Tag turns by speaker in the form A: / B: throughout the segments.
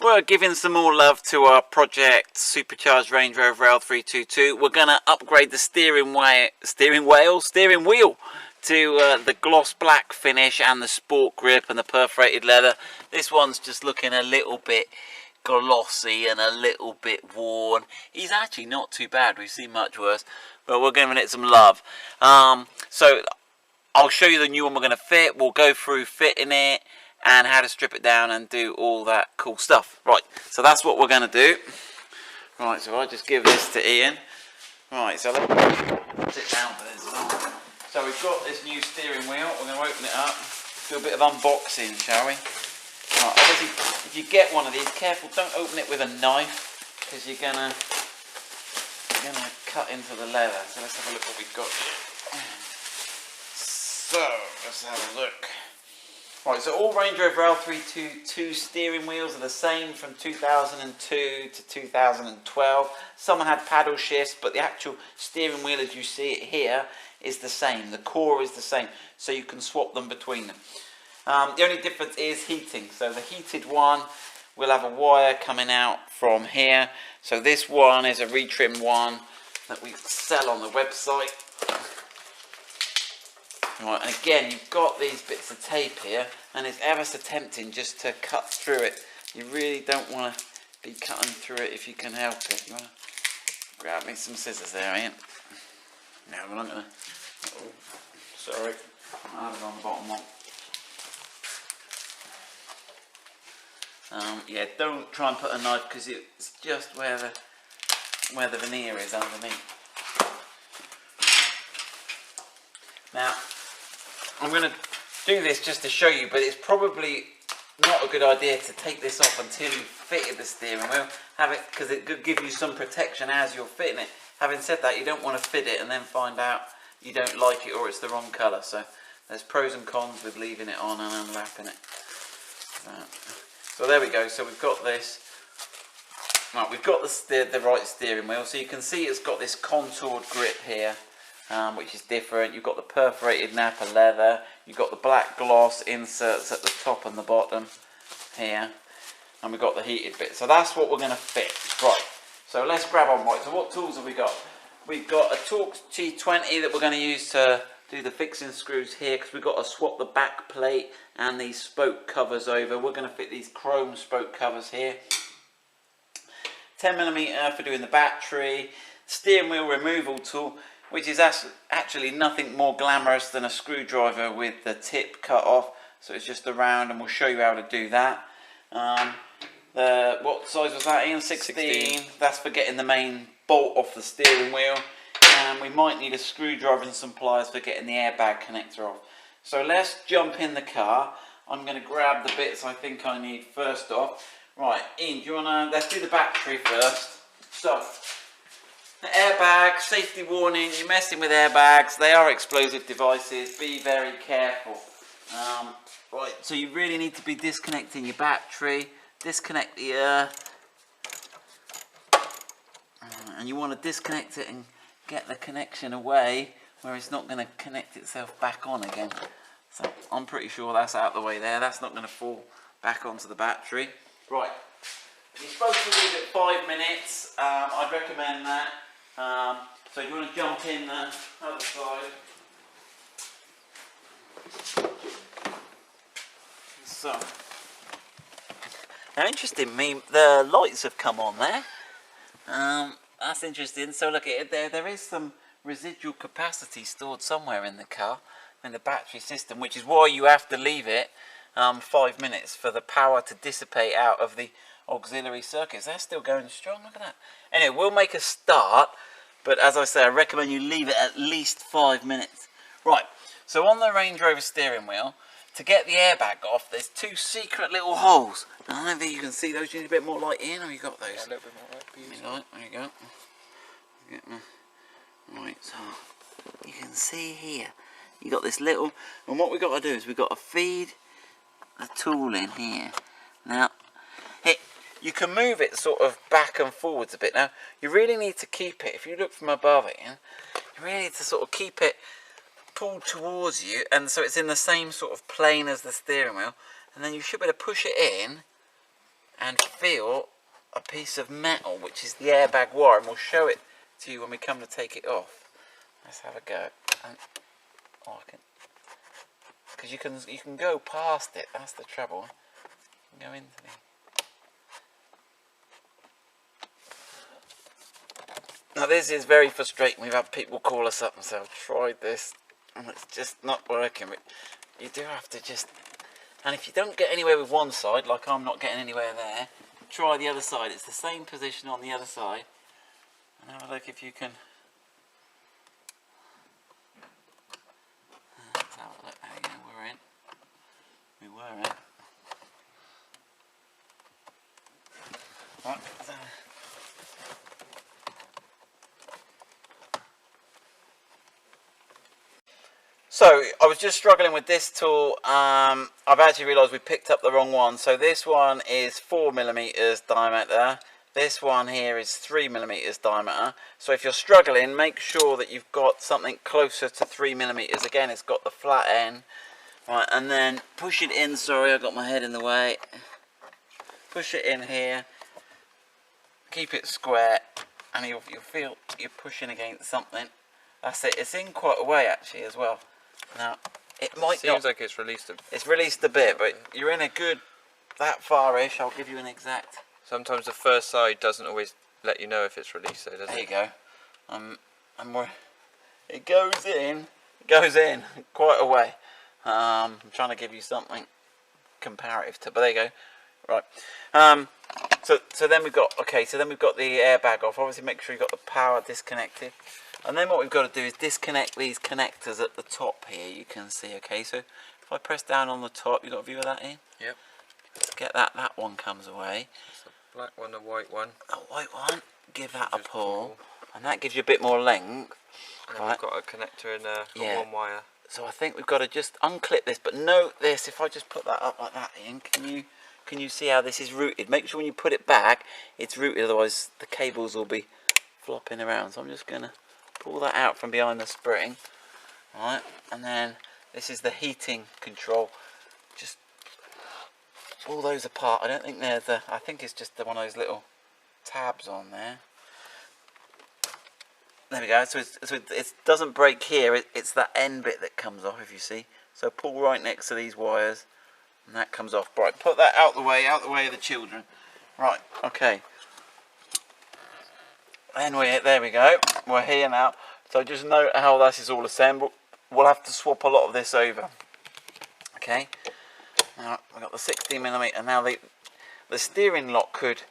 A: We're giving some more love to our project supercharged Range Rover L322. We're going to upgrade the steering wheel to the gloss black finish and the sport grip and the perforated leather. This one's just looking a little bit glossy and a little bit worn. He's actually not too bad, we've seen much worse, but we're giving it some love. So I'll show you the new one we're going to fit. We'll go through fitting it and how to strip it down and do all that cool stuff. Right, so that's what we're going to do. Right, so I'll just give this to Ian. Right, so let's sit down for this. So we've got this new steering wheel. We're going to open it up, do a bit of unboxing, shall we? Right, obviously, if you get one of these, careful, don't open it with a knife, because you're gonna cut into the leather. So let's have a look what we've got. So let's have a look. Right, so all Range Rover L322 steering wheels are the same from 2002 to 2012. Some had paddle shifts, but the actual steering wheel as you see it here is the same. The core is the same, so you can swap them between them. The only difference is heating. So the heated one will have a wire coming out from here. So this one is a retrimmed one that we sell on the website. Right, and again, you've got these bits of tape here, and it's ever so tempting just to cut through it. You really don't want to be cutting through it if you can help it. You want to grab me some scissors there, Ian. No, we're not going to. Oh, sorry, I have it on the bottom one. Yeah, don't try and put a knife because it's just where the veneer is underneath. Now, I'm going to do this just to show you, but it's probably not a good idea to take this off until you've fitted the steering wheel, because it could give you some protection as you're fitting it. Having said that, you don't want to fit it and then find out you don't like it or it's the wrong colour. So there's pros and cons with leaving it on and unwrapping it. So there we go. So we've got this. Right, we've got the right steering wheel. So you can see it's got this contoured grip here, which is different. You've got the perforated nappa leather. You've got the black gloss inserts at the top and the bottom here, and we've got the heated bit. So that's what we're going to fit. Right. So let's grab on. Right. So what tools have we got? We've got a Torx T20 that we're going to use to do the fixing screws here, because we've got to swap the back plate and these spoke covers over. We're going to fit these chrome spoke covers here. 10mm for doing the battery. Steering wheel removal tool, which is actually nothing more glamorous than a screwdriver with the tip cut off. So it's just around, and we'll show you how to do that. What size was that, Ian? 16. That's for getting the main bolt off the steering wheel. And we might need a screwdriver and some pliers for getting the airbag connector off. So let's jump in the car. I'm going to grab the bits I think I need first off. Right, Ian, do you want to, let's do the battery first. So, the airbag, safety warning, you're messing with airbags, they are explosive devices, be very careful. Right, so you really need to be disconnecting your battery, disconnect the earth, and you want to disconnect it and get the connection away where it's not going to connect itself back on again. So I'm pretty sure that's out of the way there. That's not going to fall back onto the battery. Right, you're supposed to leave it 5 minutes. I'd recommend that. So you want to jump in the other side. So, now interesting, the lights have come on there. That's interesting. So look at it there is some residual capacity stored somewhere in the car, in the battery system, which is why you have to leave it 5 minutes for the power to dissipate out of the auxiliary circuits. They're still going strong, look at that. Anyway, we'll make a start, but as I say, I recommend you leave it at least 5 minutes. Right, so on the Range Rover steering wheel, to get the airbag off, there's 2 secret little holes. I don't know if you can see those. You need a bit more light in, or you got those?
B: Yeah, a little bit more light, please.
A: There you go. Right, so you can see here, you got this little, and what we've got to do is we've got to feed a tool in here. Now, you can move it sort of back and forwards a bit. Now, you really need to keep it, if you look from above it, you really need to sort of keep it pulled towards you, and so it's in the same sort of plane as the steering wheel, and then you should be able to push it in and feel a piece of metal, which is the airbag wire, and we'll show it to you when we come to take it off. Let's have a go. Because you can go past it. That's the trouble. You can go into the. Now this is very frustrating. We've had people call us up and say, I've tried this and it's just not working. But you do have to just, and if you don't get anywhere with one side, like I'm not getting anywhere there, try the other side. It's the same position on the other side. And have a look if you can. Let's have a look. There you go, we're in. We were in. Right. So I was just struggling with this tool. I've actually realised we picked up the wrong one. So this one is 4mm diameter. This one here is 3mm diameter. So if you're struggling, make sure that you've got something closer to 3mm. Again, it's got the flat end. Right, and then push it in. Sorry, I got my head in the way. Push it in here. Keep it square, and you'll feel you're pushing against something. That's it. It's in quite a way actually as well. Now, it might
B: seems like it's released a bit.
A: It's released a bit, but you're in a good, that far-ish. I'll give you an exact.
B: Sometimes the first side doesn't always let you know if it's released, though, does it?
A: There you go. And it goes in quite a way. I'm trying to give you something comparative to, but there you go. Right. So then we've got, okay, so then we've got the airbag off. Obviously make sure you've got the power disconnected. And then what we've got to do is disconnect these connectors at the top here, you can see, okay? So if I press down on the top, you got a view of that in?
B: Yep.
A: Get that one comes away.
B: It's a black one, a white one.
A: A white one, give that a pull. And that gives you a bit more length.
B: And then we've got a connector in there for one wire.
A: So I think we've got to just unclip this, but note this, if I just put that up like that in, can you see how this is routed? Make sure when you put it back, it's routed, otherwise the cables will be flopping around. So I'm just going to pull that out from behind the spring. Right, and then this is the heating control. Just pull those apart. I don't think there's a, I think it's just one of those little tabs on there. There we go. So it doesn't break here. It's that end bit that comes off, if you see. So pull right next to these wires, and that comes off. Right, put that out the way of the children. Right, okay. And there we go. We're here now. So just note how this is all assembled. We'll have to swap a lot of this over. Okay. Now we've got the 16mm. Now the steering lock could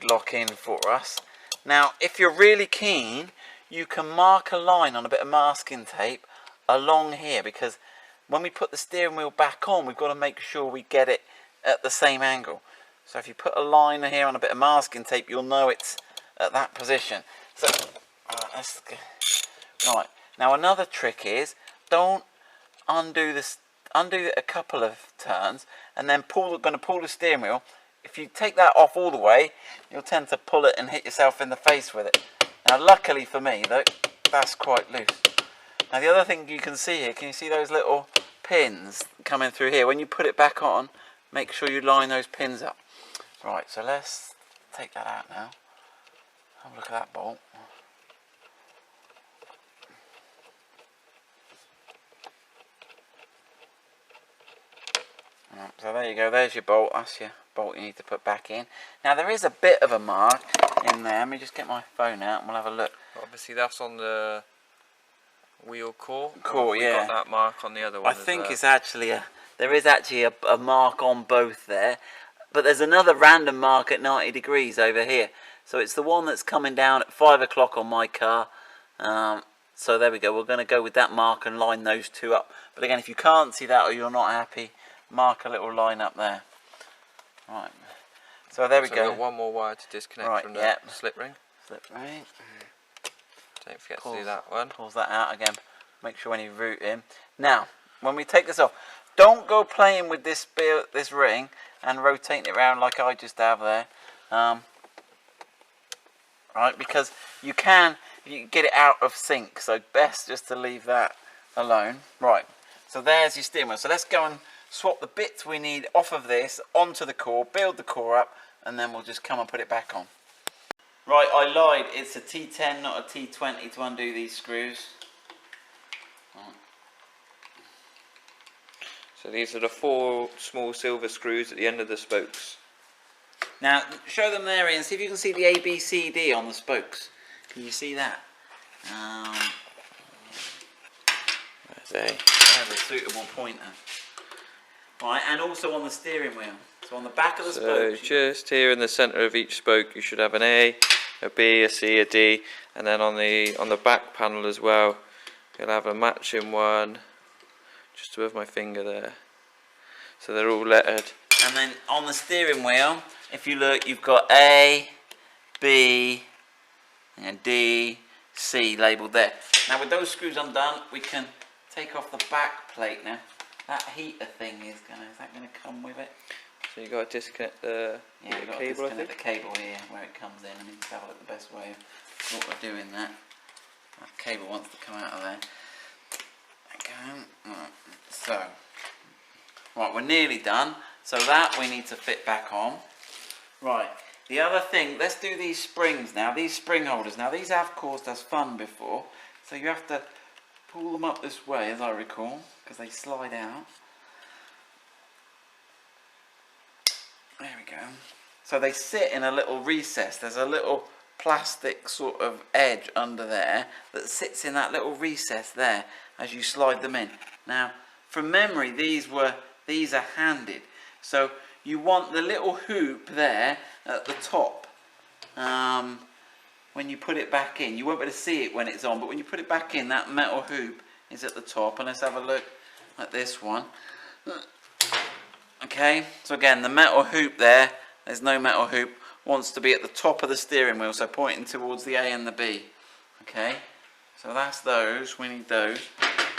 A: lock in for us. Now, if you're really keen, you can mark a line on a bit of masking tape along here, because when we put the steering wheel back on, we've got to make sure we get it at the same angle. So if you put a line here on a bit of masking tape, you'll know it's at that position. So let's go. Right, now another trick is, don't undo this, undo it a couple of turns, and then going to pull the steering wheel. If you take that off all the way, you'll tend to pull it and hit yourself in the face with it. Now luckily for me, though, that's quite loose. Now the other thing you can see here, can you see those little pins coming through here? When you put it back on, make sure you line those pins up. Right, so let's take that out now. Have a look at that bolt. Right, so there you go, there's your bolt. That's your bolt you need to put back in. Now there is a bit of a mark in there. Let me just get my phone out and we'll have a look.
B: Obviously that's on the wheel core.
A: Core, yeah.
B: We've got that mark on the other one.
A: I think it's actually there is actually a mark on both there. But there's another random mark at 90 degrees over here. So it's the one that's coming down at 5 o'clock on my car. So there we go. We're going to go with that mark and line those two up. But again, if you can't see that or you're not happy, mark a little line up there. Right. So there we go.
B: We've got one more wire to disconnect from the slip ring.
A: Slip ring.
B: Don't forget to do that one.
A: Pulls that out again. Make sure when you root in. Now, when we take this off, don't go playing with this ring and rotating it around like I just have there. Right, because you get it out of sync, so best just to leave that alone. Right, so there's your steering wheel. So let's go and swap the bits we need off of this onto the core, build the core up, and then we'll just come and put it back on. Right, I lied. It's a T10, not a T20 to undo these screws.
B: So these are the 4 small silver screws at the end of the spokes.
A: Now, show them there, Ian. See if you can see the A, B, C, D on the spokes. Can you see that?
B: There's
A: There's a suitable pointer. Right, and also on the steering wheel. So on the back of the spokes.
B: So just here in the centre of each spoke, you should have an A, a B, a C, a D, and then on the back panel as well, you'll have a matching one just above my finger there. So they're all lettered.
A: And then on the steering wheel, if you look, you've got A, B, and D, C labelled there. Now with those screws undone, we can take off the back plate now. That heater thing is that gonna come with it?
B: So you got to disconnect the
A: Yeah, you've got
B: cable,
A: to
B: I
A: disconnect
B: think.
A: the cable here where it comes in. I need to have a look at the best way of what we're doing that. That cable wants to come out of there. Okay. Right. So, right, we're nearly done. So that we need to fit back on. Right. The other thing, let's do these springs now. These spring holders. Now these have caused us fun before. So you have to pull them up this way, as I recall, because they slide out. There we go. So they sit in a little recess. There's a little plastic sort of edge under there that sits in that little recess there as you slide them in. Now, from memory, these are handed. So you want the little hoop there at the top. When you put it back in, you won't be able to see it when it's on, but when you put it back in, that metal hoop is at the top. And let's have a look at this one. Okay, so again, the metal hoop there's no metal hoop, wants to be at the top of the steering wheel, so pointing towards the A and the B. Okay, so that's those, we need those.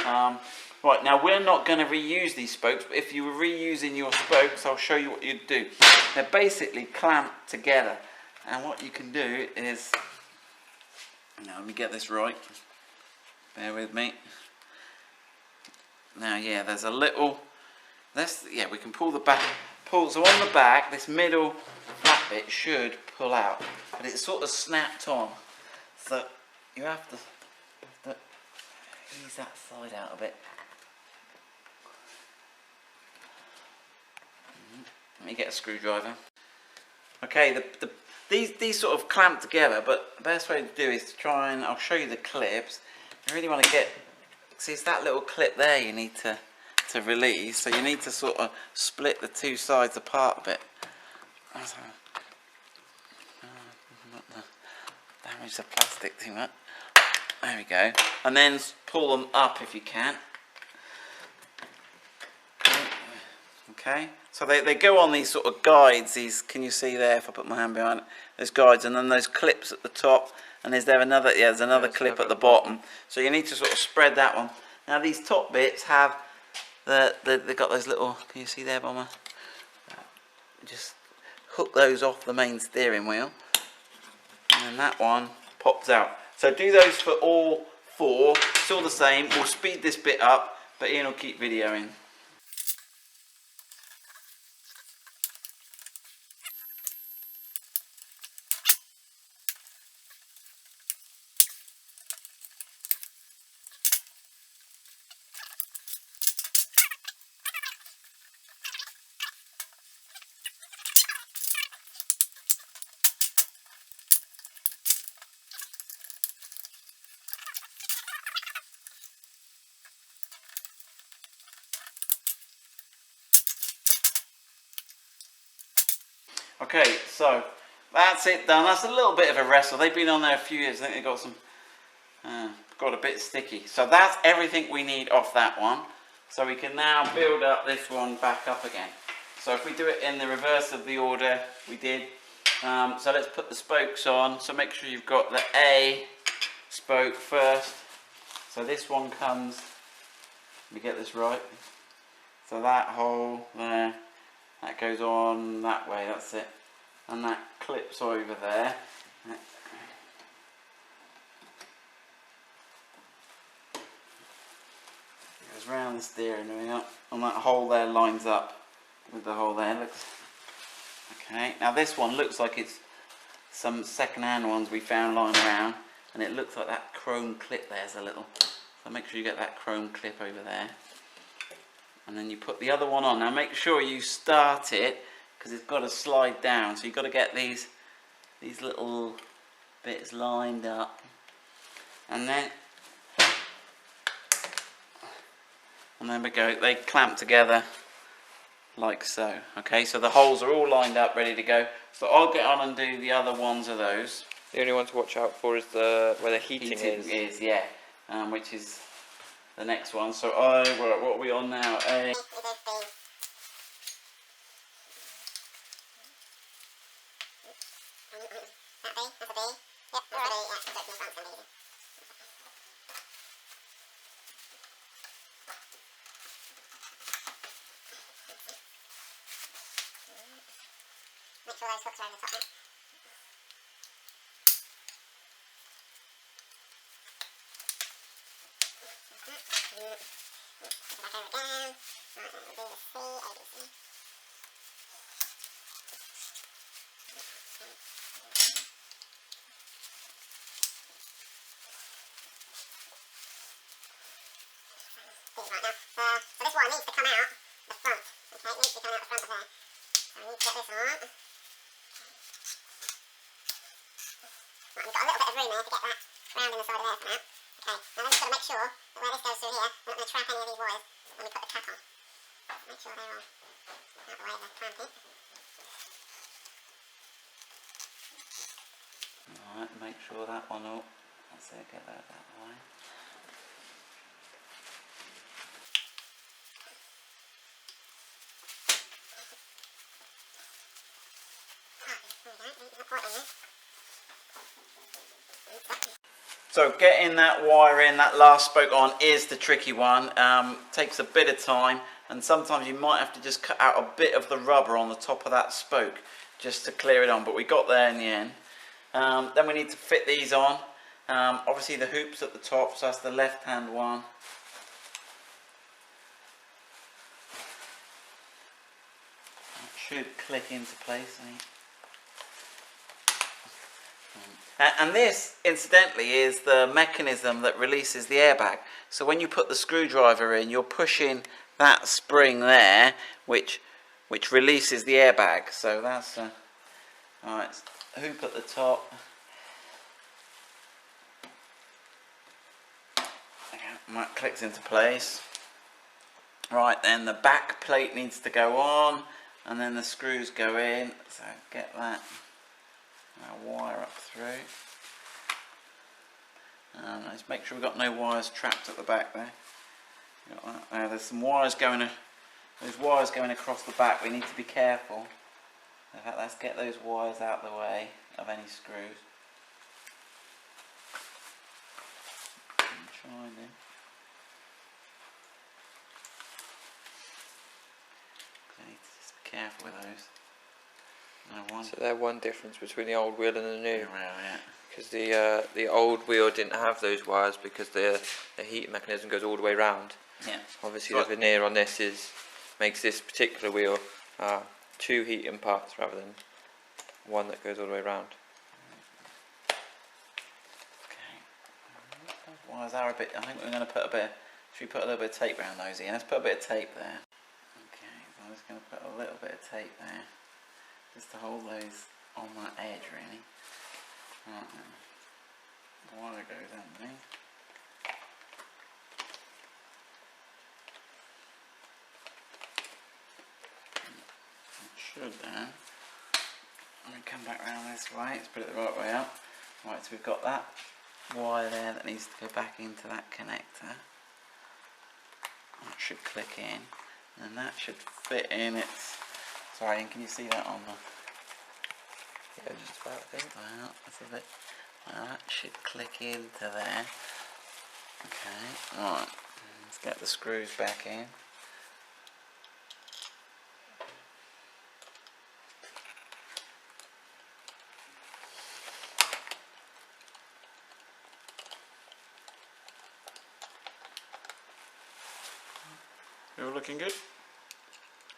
A: Right, now we're not going to reuse these spokes, but if you were reusing your spokes, I'll show you what you'd do. They're basically clamped together, and what you can do is, now let me get this right, bear with me. Now yeah, there's a little, we can pull the back, so on the back, this middle flat bit should pull out, but it's sort of snapped on, so you have to ease that side out a bit. Let me get a screwdriver. Okay, these sort of clamp together, but the best way to do is to try and, I'll show you the clips. You really want to get, see it's that little clip there you need to release, so you need to sort of split the two sides apart a bit. Not damage the plastic too much. There we go. And then pull them up if you can. Okay, so they go on these sort of guides. These, can you see there if I put my hand behind it? There's guides, and then those clips at the top, and is there another, yeah, there's another clip at the bottom. So you need to sort of spread that one. Now these top bits have they've got those little, can you see there, Bomber? Just hook those off the main steering wheel, and then that one pops out. So do those for all 4. It's all the same. We'll speed this bit up, but Ian will keep videoing. Okay, so that's it done. That's a little bit of a wrestle. They've been on there a few years. I think they got some, got a bit sticky. So that's everything we need off that one. So we can now build up this one back up again. So if we do it in the reverse of the order we did, so let's put the spokes on. So make sure you've got the A spoke first. So this one comes, let me get this right. So that hole there, that goes on that way, that's it. And that clips over there. It goes round the steering wheel, and that hole there lines up with the hole there. Looks Okay, now this one looks like it's some second-hand ones we found lying around, and it looks like that chrome clip there's a little. So make sure you get that chrome clip over there. And then you put the other one on. Now make sure you start it, because it's got to slide down. So you've got to get these little bits lined up. And then we go, they clamp together like so. Okay, so the holes are all lined up, ready to go. So I'll get on and do the other ones of those.
B: The only one to watch out for is where the heating is.
A: Yeah, which is the next one. So what are we on now?
C: Make sure those hooks are over the top there. Back over down. Right, then we'll do the C, ABC. Right now, so this wire needs to come out the front. Okay, it needs to come out the front of there. So we need to get this on. Right, we've got a little bit of room there to get that round in the side of there for now. Okay, now then we've got to make sure that where this goes through here, we're not going to trap any of these wires when we put the cap on. Make sure they're all out the way of the clamping.
A: Alright, make sure that one up. That's it, get that way. So getting that wire in, that last spoke on, is the tricky one. Takes a bit of time, and sometimes you might have to just cut out a bit of the rubber on the top of that spoke just to clear it on, but we got there in the end. Then we need to fit these on. Obviously the hoop's at the top, so that's the left hand one. That should click into place, I think. And this, incidentally, is the mechanism that releases the airbag. So when you put the screwdriver in, you're pushing that spring there, which releases the airbag. So that's alright. Hoop at the top. Okay, and that clicks into place. Right, then the back plate needs to go on, and then the screws go in. So get that. Wire up through. Let's make sure we've got no wires trapped at the back there. Got that there. There's some wires going. There's wires going across the back. We need to be careful. In fact, let's get those wires out of the way of any screws. Shining. Okay, just be careful with those.
B: So they're one difference between the old wheel and the new.
A: Yeah.
B: Because the old wheel didn't have those wires because the heat mechanism goes all the way round.
A: Yeah.
B: Obviously the veneer on this makes this particular wheel two heating parts rather than one that goes all the way round.
A: Okay. Wires are a bit. I think we're going to put a bit. Should we put a little bit of tape around those? Let's put a bit of tape there. Okay. So I'm just going to put a little bit of tape there. Just to hold those on that edge, really. Right then. The wire goes underneath. It should then. I'm going to come back around this way. Let's put it the right way up. Right, so we've got that wire there that needs to go back into that connector. That should click in. And that should fit in its... Sorry, can you see that on the...
B: Yeah, just about, I think.
A: Well, that's a bit... Well, that should click into there. Okay, right. Let's get the screws back in. You're looking good?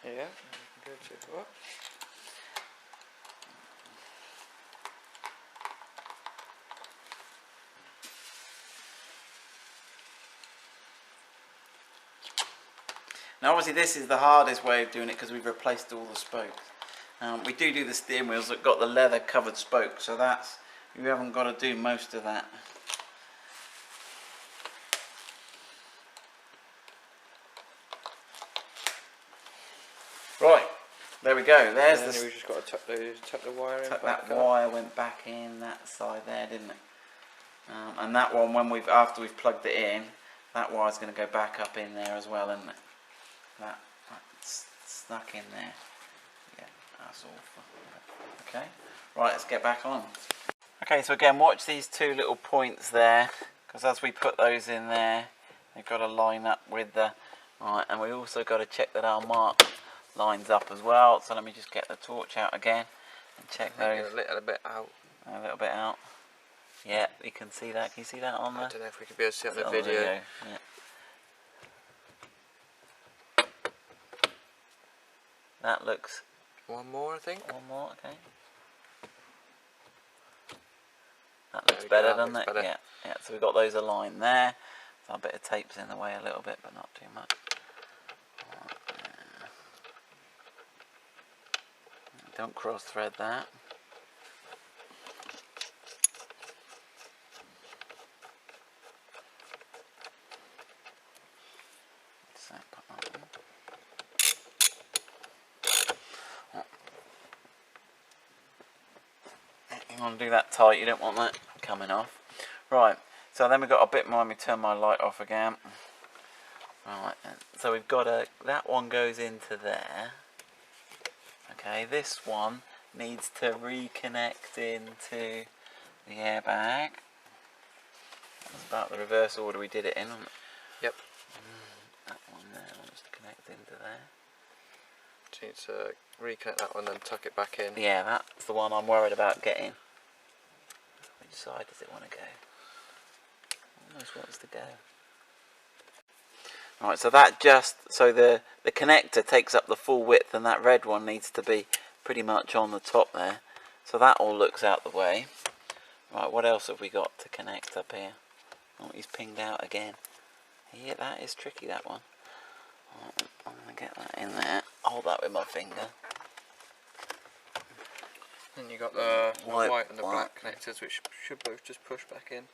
B: Yeah, good so far.
A: Now obviously this is the hardest way of doing it because we've replaced all the spokes. We do the steering wheels that got the leather covered spokes, so that's, you haven't got to do most of that. Right, there we go. There's the.
B: We just got to tuck the wire in.
A: That wire went back in that side there, didn't it? And that one, when after we've plugged it in, that wire's going to go back up in there as well, isn't it? That's stuck in there. Yeah, that's awful. Okay, right, let's get back on. Okay, so again, watch these two little points there, because as we put those in there, they've got to line up with the. Right, and we also got to check that our mark lines up as well. So let me just get the torch out again and check those.
B: A little bit out.
A: A little bit out. Yeah, you can see that. Can you see that on there?
B: I don't know if we could be able to see it on the
A: video.
B: video.
A: Yeah. That looks.
B: One more, I think.
A: One more, okay. That looks better, doesn't it?
B: Better.
A: Yeah. Yeah. So we've got those aligned there. So a bit of tape's in the way a little bit, but not too much. Don't cross thread that. You want to do that tight, you don't want that coming off. Right, so then we've got a bit more. Let me turn my light off again. Right, so we've got that one goes into there. Okay, this one needs to reconnect into the airbag. That's about the reverse order we did it in, wasn't it?
B: Yep.
A: That one there wants to connect into there.
B: So you need to reconnect that one, then tuck it back in.
A: Yeah, that's the one I'm worried about getting. Which side does it want to go? Almost wants to go. Right, so that the connector takes up the full width, and that red one needs to be pretty much on the top there. So that all looks out the way. Right, what else have we got to connect up here? Oh, he's pinged out again. Yeah, that is tricky, that one. Right, I'm going to get that in there. Hold that with my finger.
B: And you got the white and the
A: white.
B: black connectors, which should both just push back in.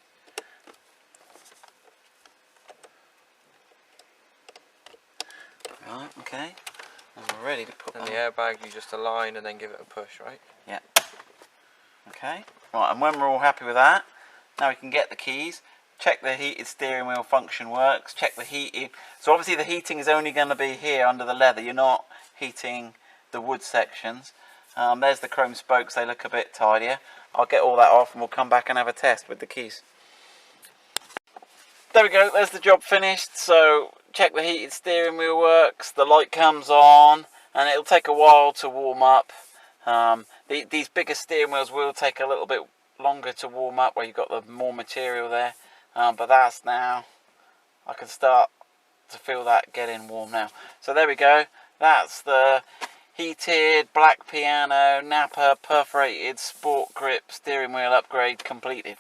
A: Right, okay. And we're ready to put
B: And the airbag, you just align and then give it a push, right?
A: Yeah. Okay. Right, and when we're all happy with that, now we can get the keys, check the heated steering wheel function works, check the heating. So obviously the heating is only going to be here under the leather. You're not heating the wood sections. There's the chrome spokes, they look a bit tidier. I'll get all that off and we'll come back and have a test with the keys. There we go, there's the job finished. So check the heated steering wheel works, the light comes on, and it'll take a while to warm up. These bigger steering wheels will take a little bit longer to warm up where you've got the more material there. But that's now, I can start to feel that getting warm now. So there we go, that's the heated black piano Napa perforated sport grip steering wheel upgrade completed.